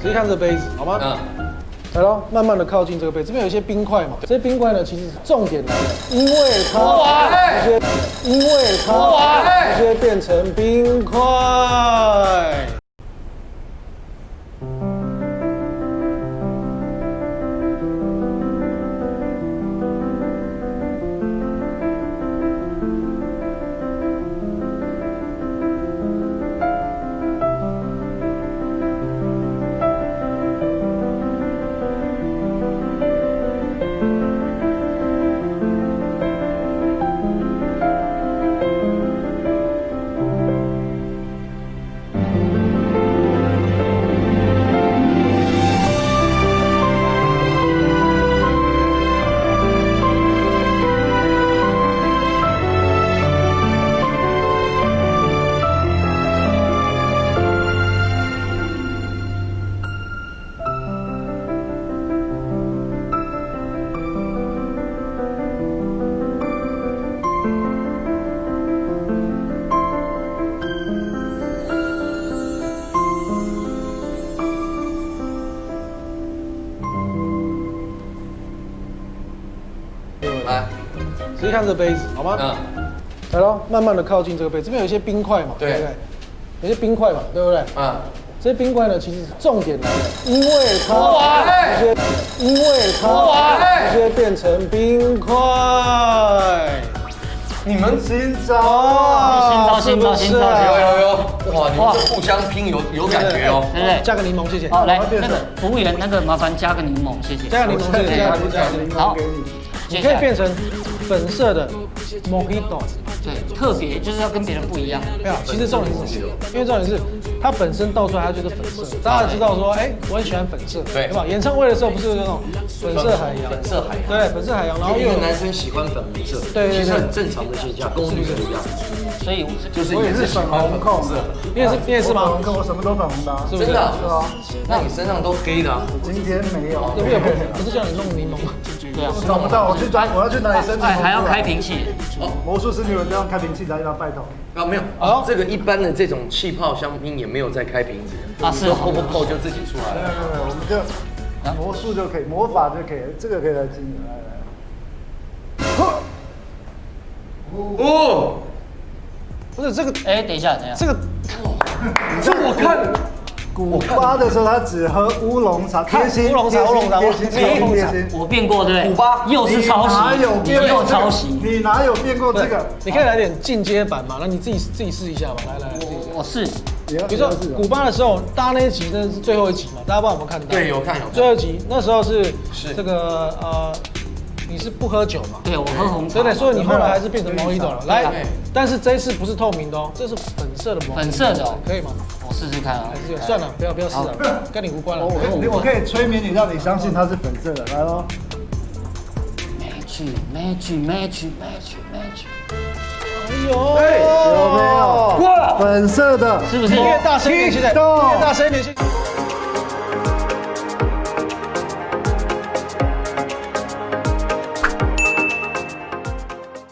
仔细看这杯子，好吗？来咯，慢慢的靠近这个杯，这边有一些冰块嘛，这些冰块呢，其实重点来了，因为它这些变成冰块。来，仔细看这杯子，好吗？来咯，慢慢的靠近这个杯，这边有一些冰块嘛，对不对？有些冰块嘛，对不对？这些冰块呢，其实重点来了，因为它这些变成冰块。你们新招，有，哇，你们这互相拼有感觉哦，对不对？加个柠檬，谢谢。好，来，那个服务员，那个麻烦加个柠檬，谢谢。加个柠檬，谢谢。加个柠檬。好，你可以变成粉色的 Mojito。对，特别就是要跟别人不一样。没有，其实重点是什么？因为重点是它本身倒出来它就是粉色，大家知道说，哎，我很喜欢粉色，对吧？演唱会的时候不是有那种粉色海洋，对，粉色海洋，然后因为男生喜欢粉红色，对，其实很正常的现象，跟女生一样。所以就是也是粉红控，你也是吗？粉红控，我什么都粉红的，是不是？真的？是啊。那你身上都黑的啊？我今天没有，不是叫你弄柠檬吗？对啊，找不到，我要去哪里申请？哎，还要开瓶器。魔术师女人这样开瓶器，来拜托。啊，没有，这个一般的这种气泡香槟也没有在开瓶子啊，是泡不泡就自己出来了。没有，我们就魔术就可以，魔法就可以，这个可以来经营，来。哦，不是这个，哎，等一下，这个，这我看。古巴的时候，他只喝乌龙茶，贴心。我变过，对不对？古巴又是抄袭，哪有变又抄袭？你哪有变过这个？你可以来点进阶版嘛，那你自己试一下嘛，来，我试。比如说古巴的时候，大家那一集那是最后一集嘛，大家不知道有没有看到？对，有看。最后一集那时候是这个你是不喝酒嘛？对，我喝红茶。对，所以你后来还是变成Mojito了。来，但是这一次不是透明的哦，这是粉色的Mojito。粉色的哦，可以吗？我试试看啊。算了，不要试了，跟你无关了。我可以催眠你，让你相信它是粉色的，来咯。match。哎呦，有没有？哇，粉色的，是不是？越大声一点，现在越大声一点，现在。